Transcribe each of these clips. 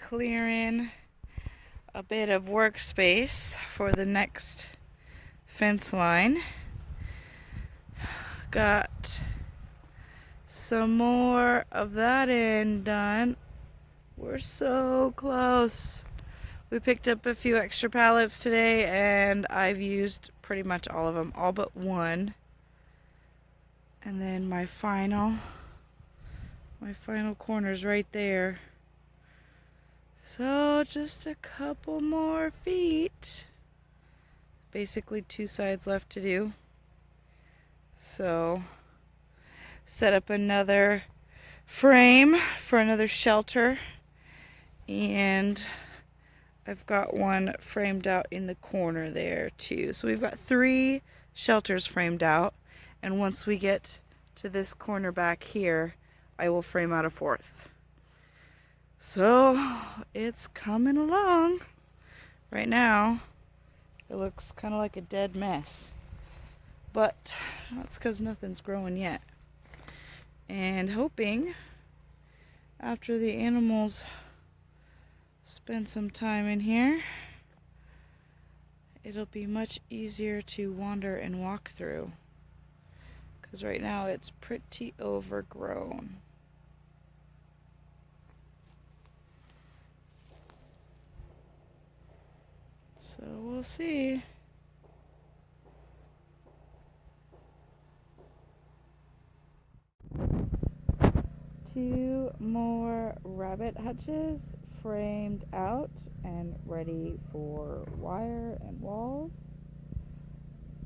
clearing a bit of workspace for the next fence line. Got some more of that end done. We're so close. We picked up a few extra pallets today and I've used pretty much all of them, all but one. And then my final corner's right there. So just a couple more feet. Basically 2 sides left to do. So set up another frame for another shelter, and I've got one framed out in the corner there too. So we've got 3 shelters framed out, and once we get to this corner back here, I will frame out a 4th. So it's coming along. Right now it looks kind of like a dead mess, but that's because nothing's growing yet. And hoping after the animals spend some time in here, it'll be much easier to wander and walk through, because right now it's pretty overgrown. So we'll see. Two more rabbit hutches framed out and ready for wire and walls.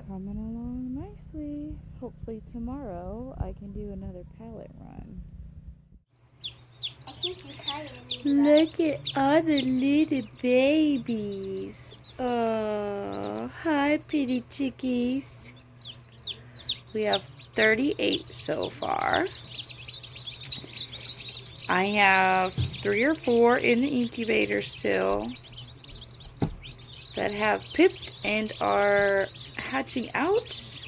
Coming along nicely. Hopefully tomorrow I can do another pallet run. Look at all the little babies. Oh, hi pretty chickies. We have 38 so far. I have 3 or 4 in the incubator still that have pipped and are hatching out,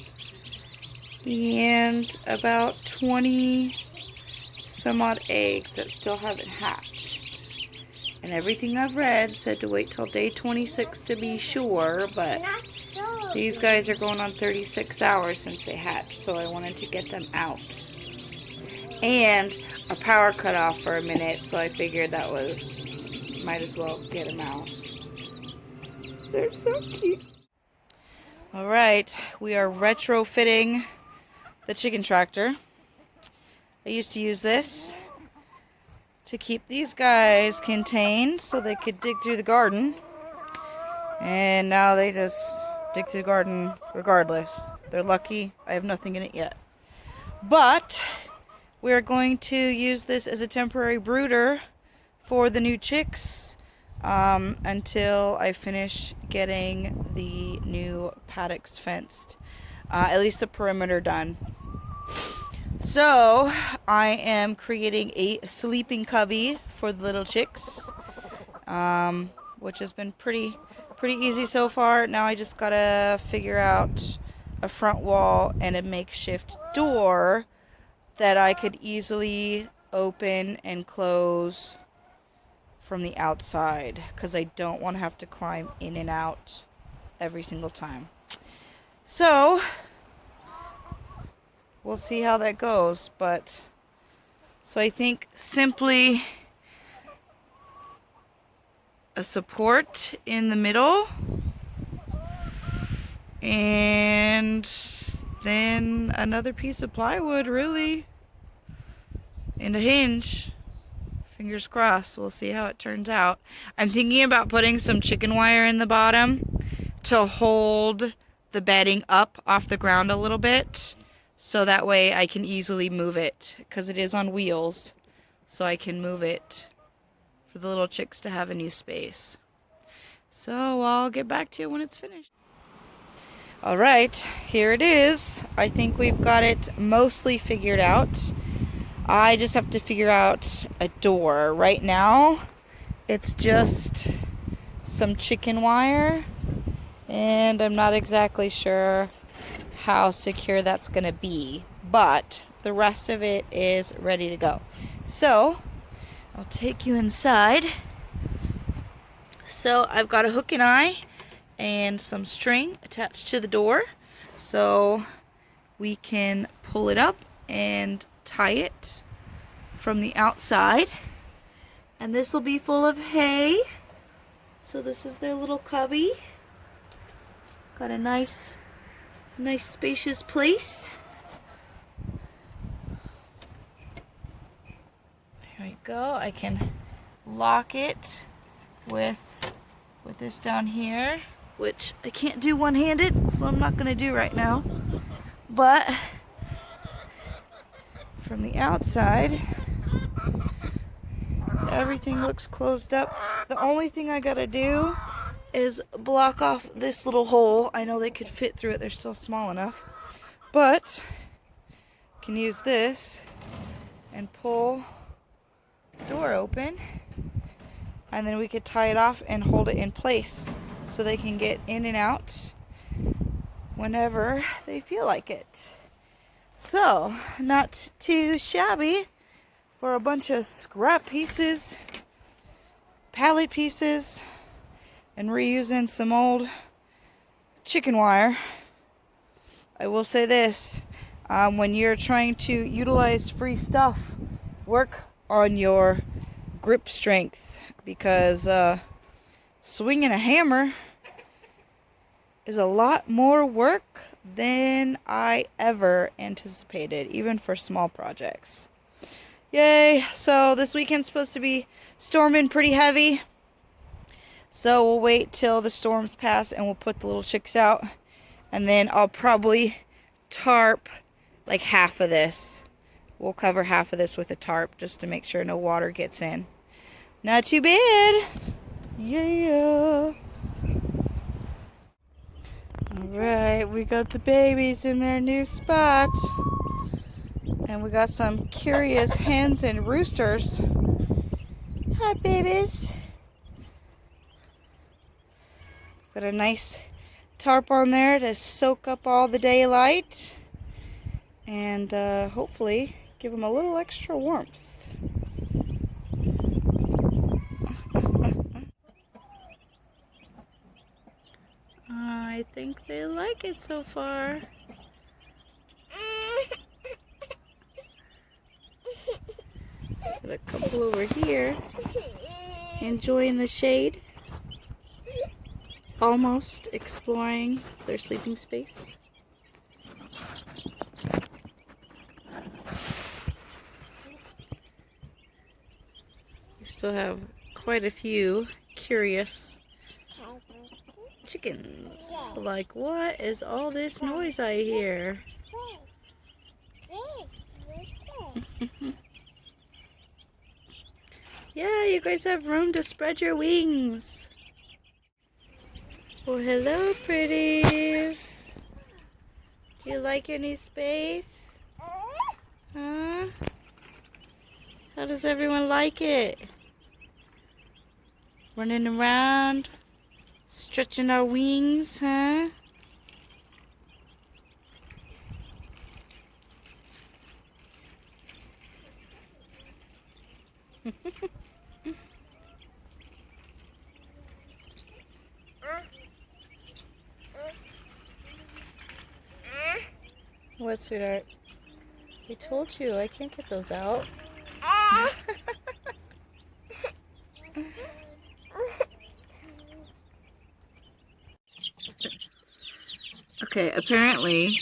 and about 20 some odd eggs that still haven't hatched. And everything I've read said to wait till day 26 to be sure, but these guys are going on 36 hours since they hatched, so I wanted to get them out. And a power cut off for a minute, so I figured that was, might as well get them out. They're so cute. Alright, we are retrofitting the chicken tractor. I used to use this to keep these guys contained so they could dig through the garden. And now they just dig through the garden regardless. They're lucky I have nothing in it yet. But we're going to use this as a temporary brooder for the new chicks until I finish getting the new paddocks fenced. At least the perimeter done. So I am creating a sleeping cubby for the little chicks, which has been pretty easy so far. Now I just gotta figure out a front wall and a makeshift door that I could easily open and close from the outside, because I don't want to have to climb in and out every single time. So we'll see how that goes, but so I think simply a support in the middle, and then another piece of plywood, really, and a hinge. Fingers crossed. We'll see how it turns out. I'm thinking about putting some chicken wire in the bottom to hold the bedding up off the ground a little bit, so that way I can easily move it, because it is on wheels, so I can move it for the little chicks to have a new space. So I'll get back to you when it's finished. Alright, here it is. I think we've got it mostly figured out. I just have to figure out a door. Right now, it's just some chicken wire, and I'm not exactly sure how secure that's going to be, but the rest of it is ready to go. So I'll take you inside So I've got a hook and eye and some string attached to the door so we can pull it up and tie it from the outside. And this will be full of hay. So this is their little cubby. Got a nice spacious place. There we go. I can lock it with this down here, which I can't do one-handed, so I'm not gonna do right now. But from the outside, everything looks closed up. The only thing I gotta do is block off this little hole. I know they could fit through it, they're still small enough. But I can use this and pull the door open, and then we could tie it off and hold it in place so they can get in and out whenever they feel like it. So, not too shabby for a bunch of scrap pieces, pallet pieces, and reusing some old chicken wire. I will say this, when you're trying to utilize free stuff, work on your grip strength, because swinging a hammer is a lot more work than I ever anticipated, even for small projects. Yay! So this weekend's supposed to be storming pretty heavy. So we'll wait till the storms pass and we'll put the little chicks out. And then I'll probably tarp like half of this. We'll cover half of this with a tarp just to make sure no water gets in. Not too bad. Yeah. Alright, we got the babies in their new spot. And we got some curious hens and roosters. Hi, babies. Got a nice tarp on there to soak up all the daylight. And hopefully give them a little extra warmth. I think they like it so far. Got a couple over here enjoying the shade, almost exploring their sleeping space. We still have quite a few curious chickens. Like, what is all this noise I hear? Yeah, you guys have room to spread your wings. Well, hello, pretties. Do you like your new space? Huh? How does everyone like it? Running around, stretching our wings, huh? What, sweetheart? I told you I can't get those out. Okay, apparently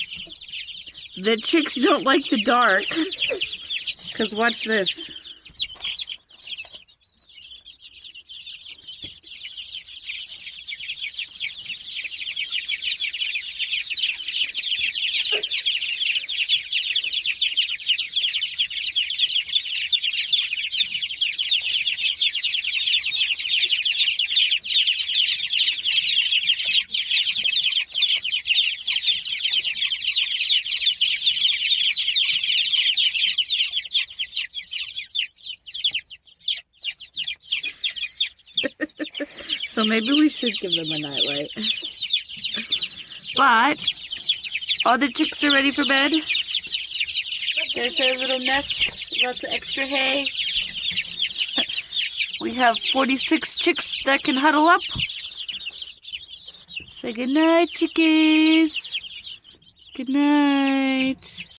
the chicks don't like the dark. Because watch this. So maybe we should give them a nightlight. But all the chicks are ready for bed. There's their little nest, lots of extra hay. We We have 46 chicks that can huddle up. Say good night, chickies. Good night.